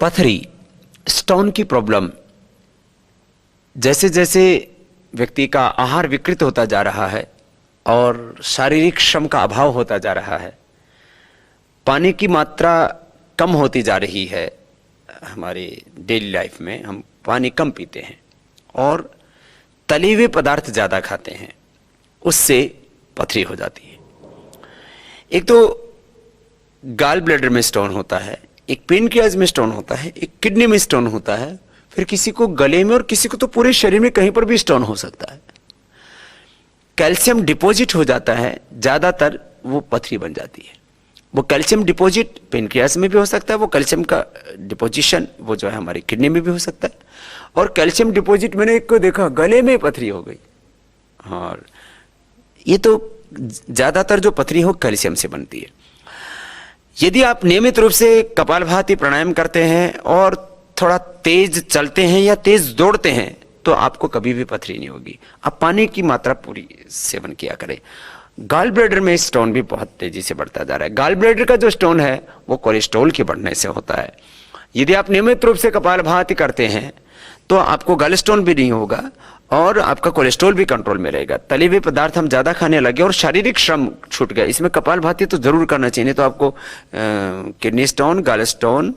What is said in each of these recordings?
पथरी, स्टोन की प्रॉब्लम, जैसे जैसे व्यक्ति का आहार विकृत होता जा रहा है और शारीरिक श्रम का अभाव होता जा रहा है, पानी की मात्रा कम होती जा रही है, हमारे डेली लाइफ में हम पानी कम पीते हैं और तले हुए पदार्थ ज़्यादा खाते हैं, उससे पथरी हो जाती है। एक तो गाल ब्लैडर में स्टोन होता है, एक पेनक्रियाज में स्टोन होता है, एक किडनी में स्टोन होता है, फिर किसी को गले में और किसी को तो पूरे शरीर में कहीं पर भी स्टोन हो सकता है। कैल्शियम डिपॉजिट हो जाता है, ज़्यादातर वो पथरी बन जाती है। वो कैल्शियम डिपॉजिट पेनक्रियाज में भी हो सकता है, वो कैल्शियम का डिपोजिशन वो जो है हमारी किडनी में भी हो सकता है, और कैल्शियम डिपॉजिट मैंने एक को देखा गले में पथरी हो गई। और ये तो ज़्यादातर जो पथरी हो कैल्शियम से बनती है। यदि आप नियमित रूप से कपालभाति प्राणायाम करते हैं और थोड़ा तेज चलते हैं या तेज दौड़ते हैं तो आपको कभी भी पथरी नहीं होगी। आप पानी की मात्रा पूरी सेवन किया करें। गाल ब्लैडर में स्टोन भी बहुत तेजी से बढ़ता जा रहा है। गाल ब्लैडर का जो स्टोन है वो कोलेस्ट्रॉल के बढ़ने से होता है। यदि आप नियमित रूप से कपालभाति करते हैं तो आपको गल स्टोन भी नहीं होगा और आपका कोलेस्ट्रॉल भी कंट्रोल में रहेगा। तले हुए पदार्थ हम ज्यादा खाने लगे और शारीरिक श्रम छूट गया। इसमें कपालभाति तो जरूर करना चाहिए, तो आपको किडनी स्टोन, गाल स्टोन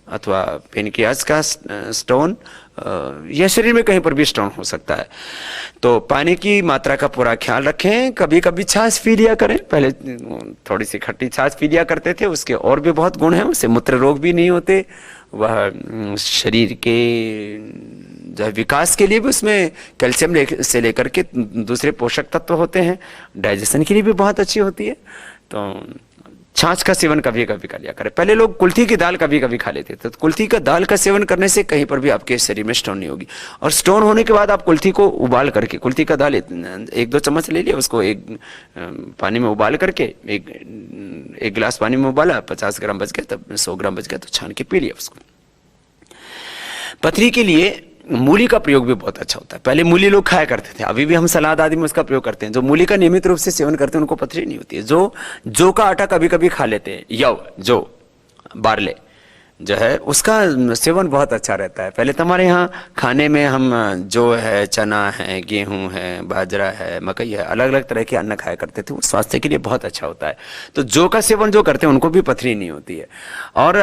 अथवा पेनक्रियाज का स्टोन या शरीर में कहीं पर भी स्टोन हो सकता है। तो पानी की मात्रा का पूरा ख्याल रखें। कभी कभी छाछ पी लिया करें। पहले थोड़ी सी खट्टी छाछ पी लिया करते थे, उसके और भी बहुत गुण हैं। उससे मूत्र रोग भी नहीं होते, वह शरीर के जो है विकास के लिए भी उसमें कैल्शियम से लेकर के दूसरे पोषक तत्व होते हैं, डाइजेशन के लिए भी बहुत अच्छी होती है। तो छाछ का सेवन कभी कभी कर लिया करें। पहले लोग कुल्थी की दाल कभी कभी खा लेते थे, तो कुल्थी का दाल का सेवन करने से कहीं पर भी आपके शरीर में स्टोन नहीं होगी। और स्टोन होने के बाद आप कुल्थी को उबाल करके, कुल्थी का दाल 1-2 चम्मच ले लिया, उसको एक पानी में उबाल करके एक गिलास पानी में उबाला, 50 ग्राम बच गया, तब 100 ग्राम बच गया तो छान के पी लिया उसको। पथरी के लिए मूली का प्रयोग भी बहुत अच्छा होता है। पहले मूली लोग खाया करते थे, अभी भी हम सलाद आदि में उसका प्रयोग करते हैं। जो मूली का नियमित रूप से सेवन करते हैं उनको पथरी नहीं होती है। जो का आटा कभी कभी खा लेते हैं, जो बारले जो है उसका सेवन बहुत अच्छा रहता है। पहले तो हमारे यहाँ खाने में हम जो है चना है, गेहूं है, बाजरा है, मकई है, अलग अलग तरह के अन्न खाया करते थे। वो स्वास्थ्य के लिए बहुत अच्छा होता है। तो जौ का सेवन जो करते हैं उनको भी पथरी नहीं होती है। और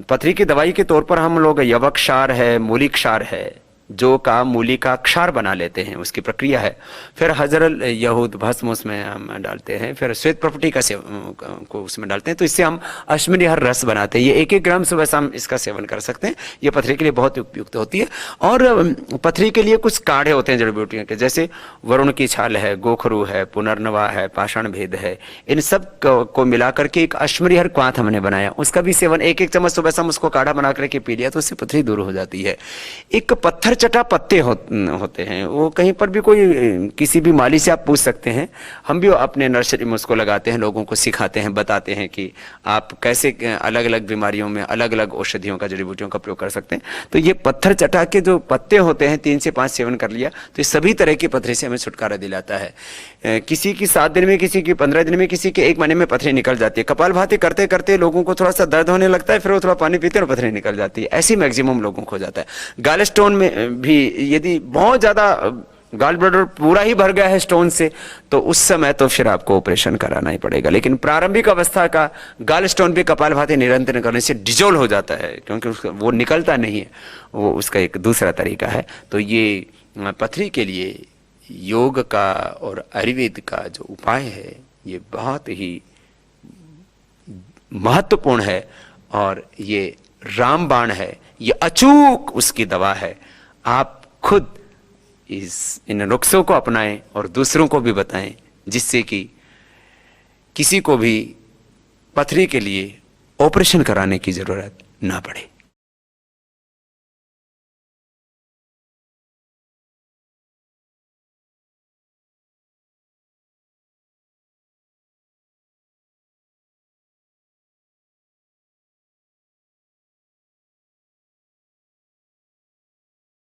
पथरी की दवाई के तौर पर हम लोग यवक क्षार है, मूली क्षार है, जो का मूली का क्षार बना लेते हैं, उसकी प्रक्रिया है। फिर हजरल यहूद भस्म उसमें हम डालते हैं, फिर श्वेत प्रपटी का को उसमें डालते हैं, तो इससे हम अश्मरी हर रस बनाते हैं। ये 1-1 ग्राम सुबह शाम इसका सेवन कर सकते हैं। ये पथरी के लिए बहुत उपयुक्त होती है। और पथरी के लिए कुछ काढ़े होते हैं जड़ी बूटियों के, जैसे वरुण की छाल है, गोखरू है, पुनर्नवा है, पाषाण भेद है, इन सब को मिला करके एक अश्मरी हर क्वाथ हमने बनाया, उसका भी सेवन 1-1 चम्मच सुबह शाम उसको काढ़ा बना करके पी लिया तो उससे पथरी दूर हो जाती है। एक पत्थर चटा पत्ते होते हैं, वो कहीं पर भी कोई किसी भी माली से आप पूछ सकते हैं। हम भी अपने नर्सरी में उसको लगाते हैं, लोगों को सिखाते हैं, बताते हैं कि आप कैसे अलग अलग बीमारियों में अलग अलग औषधियों का, जड़ी बूटियों का प्रयोग कर सकते हैं। तो ये पत्थर चटा के जो पत्ते होते हैं 3 से 5 सेवन कर लिया तो ये सभी तरह की पथरी से हमें छुटकारा दिलाता है। किसी की 7 दिन में, किसी की 15 दिन में, किसी के 1 महीने में पथरी निकल जाती है। कपालभाति करते करते लोगों को थोड़ा सा दर्द होने लगता है, फिर वो थोड़ा पानी पीते हैं और पथरी निकल जाती है। ऐसी मैक्सिमम लोगों को हो जाता है। गाल स्टोन में भी यदि बहुत ज्यादा गाल ब्लैडर पूरा ही भर गया है स्टोन से तो उस समय तो फिर आपको ऑपरेशन कराना ही पड़ेगा। लेकिन प्रारंभिक अवस्था का गाल स्टोन भी कपालभाति निरंतर करने से डिजोल्व हो जाता है, क्योंकि वो निकलता नहीं है, वो उसका एक दूसरा तरीका है। तो ये पथरी के लिए योग का और आयुर्वेद का जो उपाय है ये बहुत ही महत्वपूर्ण है और ये रामबाण है, ये अचूक उसकी दवा है। आप खुद इन नुस्खों को अपनाएं और दूसरों को भी बताएं, जिससे कि किसी को भी पथरी के लिए ऑपरेशन कराने की जरूरत ना पड़े।